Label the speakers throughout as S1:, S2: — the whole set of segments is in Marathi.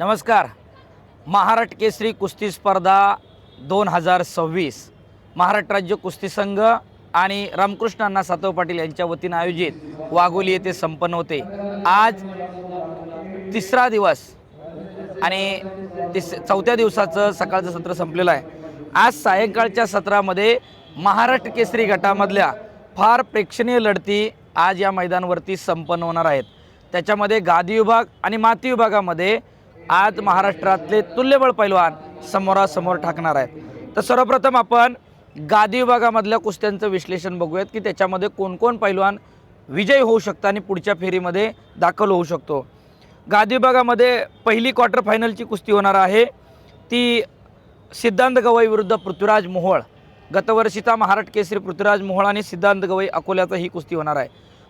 S1: नमस्कार. महाराष्ट्र केसरी कुस्ती स्पर्धा 2026 महाराष्ट्र राज्य कुस्ती संघ आणि रामकृष्ण अण्णा सातव पाटील यांच्या वतीने आयोजित वाघोली येथे संपन्न होते. आज तिसरा दिवस आणि चौथ्या दिवसाचं सकाळचं सत्र संपलेलं आहे. आज सायंकाळच्या सत्रामध्ये महाराष्ट्र केसरी गटामधल्या फार प्रेक्षणीय लढती आज या मैदानावरती संपन्न होणार आहेत. त्याच्यामध्ये गादी विभाग आणि माती विभागामध्ये आज महाराष्ट्रातले तुल्यबळ पैलवान समोरासमोर ठाकणार आहेत. तर सर्वप्रथम आपण गादी विभागामधल्या कुस्त्यांचं विश्लेषण बघूयात की त्याच्यामध्ये कोण पैलवान विजयी होऊ शकतात आणि पुढच्या फेरीमध्ये दाखल होऊ शकतो. गादी विभागामध्ये पहिली क्वार्टर फायनलची कुस्ती होणार आहे ती सिद्धांत गवई विरुद्ध पृथ्वीराज मोहोळ. गतवर्षीचा महाराष्ट्र केसरी पृथ्वीराज मोहोळ आणि सिद्धांत गवई अकोल्याचा ही कुस्ती होणार आहे.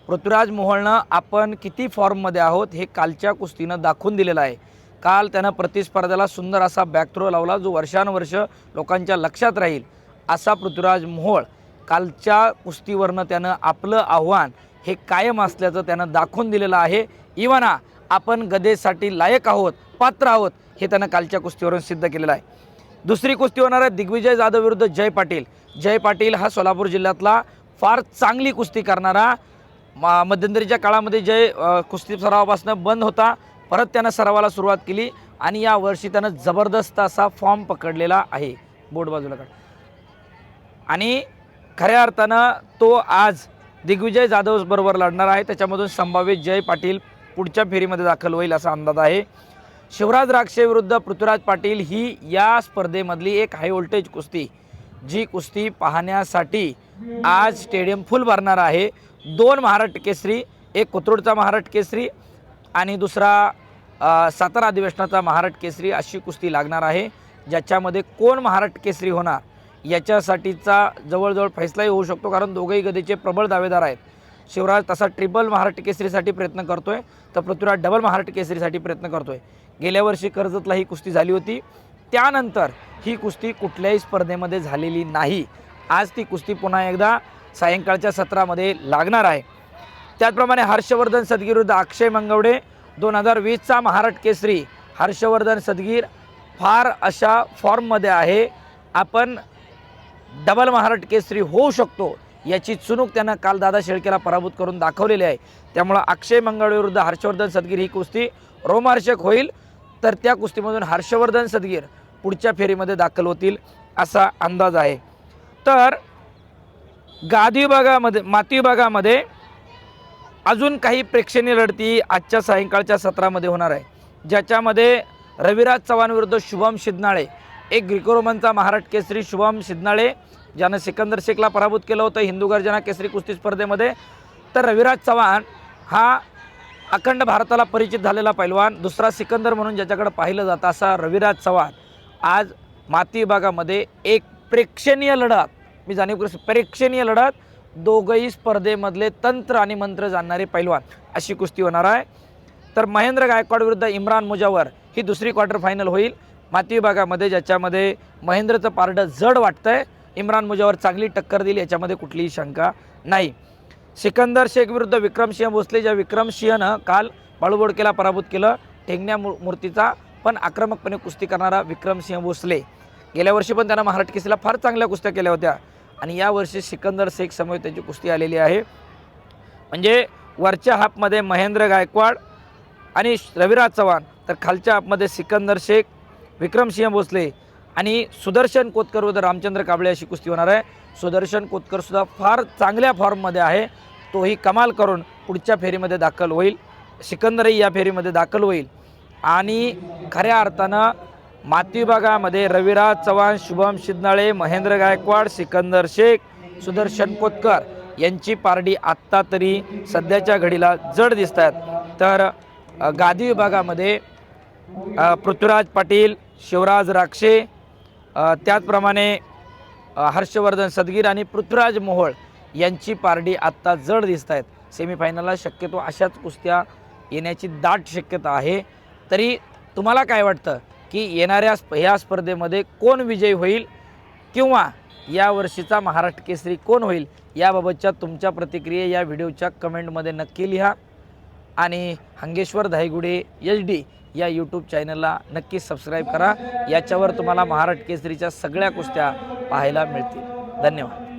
S1: पृथ्वीराज मोहोळनं आपण किती फॉर्ममध्ये आहोत हे कालच्या कुस्तीनं दाखवून दिलेलं आहे. काल त्यानं प्रतिस्पर्ध्याला सुंदर असा बॅकथ्रो लावला जो वर्षानुवर्ष लोकांच्या लक्षात राहील असा पृथ्वीराज मोहोळ. कालच्या कुस्तीवरनं त्यानं आपलं आव्हान हे कायम असल्याचं त्यानं दाखवून दिलेलं आहे. इवाना आपण गदेसाठी लायक आहोत, पात्र आहोत हे त्यानं कालच्या कुस्तीवरून सिद्ध केलेलं आहे. दुसरी कुस्ती होणार आहे दिग्विजय जाधव विरुद्ध जय पाटील. जय पाटील हा सोलापूर जिल्ह्यातला फार चांगली कुस्ती करणारा, मध्यंतरीच्या काळामध्ये जय कुस्ती सरावापासून बंद होता, परत त्यानं सरावाला सुरुवात केली आणि या वर्षी त्यानं जबरदस्त असा फॉर्म पकडलेला आहे. बोर्ड बाजूला काढ. आणि खऱ्या अर्थानं तो आज दिग्विजय जाधव बरोबर लढणार आहे. त्याच्यामधून संभाव्य जय पाटील पुढच्या फेरीमध्ये दाखल होईल असा अंदाज आहे. शिवराज राक्षे विरुद्ध पृथ्वीराज पाटील ही या स्पर्धेमधली एक हाय व्होल्टेज कुस्ती, जी कुस्ती पाहण्यासाठी आज स्टेडियम फुल भरणार आहे. दोन महाराष्ट्र केसरी, एक कोथरूडचा महाराष्ट्र केसरी आणि दुसरा सातारा अधिवेशनाचा महाराष्ट्र केसरी अशी कुस्ती लागणार आहे. ज्याच्यामध्ये कोण महाराष्ट्र केसरी होणार याच्यासाठीचा जवळजवळ फैसलाही होऊ शकतो, कारण दोघेही गदेचे प्रबळ दावेदार आहेत. शिवराज तसा ट्रिपल महाराष्ट्र केसरीसाठी प्रयत्न करतोय तर पृथ्वीराज डबल महाराष्ट्र केसरीसाठी प्रयत्न करतोय. गेल्या वर्षी कर्जतला ही कुस्ती झाली होती, त्यानंतर ही कुस्ती कुठल्याही स्पर्धेमध्ये झालेली नाही. आज ती कुस्ती पुन्हा एकदा सायंकाळच्या सत्रामध्ये लागणार आहे. त्याचप्रमाणे हर्षवर्धन सदगीर विरुद्ध अक्षय मंगवडे. 2020चा महाराष्ट्र केसरी हर्षवर्धन सदगीर फार अशा फॉर्ममध्ये आहे, आपण डबल महाराष्ट्र केसरी होऊ शकतो याची चुणूक त्यानं काल दादा शेळकेला पराभूत करून दाखवलेली आहे. त्यामुळं अक्षय मंगवडे विरुद्ध हर्षवर्धन सदगीर ही कुस्ती रोमहर्षक होईल. तर त्या कुस्तीमधून हर्षवर्धन सदगीर पुढच्या फेरीमध्ये दाखल होतील असा अंदाज आहे. तर गादी विभागामध्ये माती विभागामध्ये अजून काही प्रेक्षणीय लढती आजच्या सायंकाळच्या सत्रामध्ये होणार आहे, ज्याच्यामध्ये रविराज चव्हाण विरुद्ध शुभम शिदनाळे. एक ग्रीको रोमनचा महाराष्ट्र केसरी शुभम शिदनाळे ज्यानं सिकंदर शेखला पराभूत केलं होतं हिंदू गर्जना केसरी कुस्ती स्पर्धेमध्ये. तर रविराज चव्हाण हा अखंड भारताला परिचित झालेला पैलवान, दुसरा सिकंदर म्हणून ज्याच्याकडे पाहिलं जातं असा रविराज चव्हाण आज माती विभागामध्ये एक प्रेक्षणीय लढत, मी जाणीव प्रेक्षणीय लढत, दोघंही स्पर्धेमधले तंत्र आणि मंत्र जाणणारे पैलवान अशी कुस्ती होणार आहे. तर महेंद्र गायकवाड विरुद्ध इम्रान मुजावर ही दुसरी क्वार्टर फायनल होईल माती विभागामध्ये, ज्याच्यामध्ये महेंद्रचं पारडं जड वाटतंय. इम्रान मुजावर चांगली टक्कर दिली याच्यामध्ये कुठलीही शंका नाही. सिकंदर शेख विरुद्ध विक्रमसिंह भोसले, ज्या विक्रमसिंहनं काल बाळूबोडकेला पराभूत केलं, ठेंगण्या मूर्तीचा पण आक्रमकपणे कुस्ती करणारा विक्रमसिंह भोसले. गेल्या वर्षी पण त्यानं महाराष्ट्र केसरीला फार चांगल्या कुस्त्या केल्या होत्या आणि यावर्षी सिकंदर शेख समोर त्याची कुस्ती आलेली आहे. म्हणजे वरच्या हाफमध्ये महेंद्र गायकवाड आणि रविराज चव्हाण, तर खालच्या हाफमध्ये सिकंदर शेख, विक्रमसिंह भोसले आणि सुदर्शन कोतकर विरुद्ध रामचंद्र काबळे अशी कुस्ती होणार आहे. सुदर्शन कोतकरसुद्धा फार चांगल्या फॉर्ममध्ये आहे, तोही कमाल करून पुढच्या फेरीमध्ये दाखल होईल. सिकंदरही या फेरीमध्ये दाखल होईल. आणि खऱ्या अर्थानं माती विभागामध्ये रविराज चव्हाण, शुभम शिदनाळे, महेंद्र गायकवाड, सिकंदर शेख, सुदर्शन कोतकर यांची पारडी आत्ता तरी सध्याच्या घडीला जड दिसत आहेत. तर गादी विभागामध्ये पृथ्वीराज पाटील, शिवराज राक्षे, त्याचप्रमाणे हर्षवर्धन सदगीर आणि पृथ्वीराज मोहोळ यांची पारडी आत्ता जड दिसत आहेत. सेमीफायनलला शक्यतो अशाच कुस्त्या येण्याची दाट शक्यता आहे. तरी तुम्हाला काय वाटतं की येणाऱ्या ह्या स्पर्धेमध्ये कोण विजयी होईल किंवा या वर्षीचा महाराष्ट्र केसरी कोण होईल याबाबतच्या तुमच्या प्रतिक्रिया या व्हिडिओच्या कमेंटमध्ये नक्की लिहा. आणि हंगेश्वर धायगुडे HD या यूट्यूब चॅनलला नक्कीच सबस्क्राईब करा. याच्यावर तुम्हाला महाराष्ट्र केसरीच्या सगळ्या कुस्त्या पाहायला मिळतील. धन्यवाद.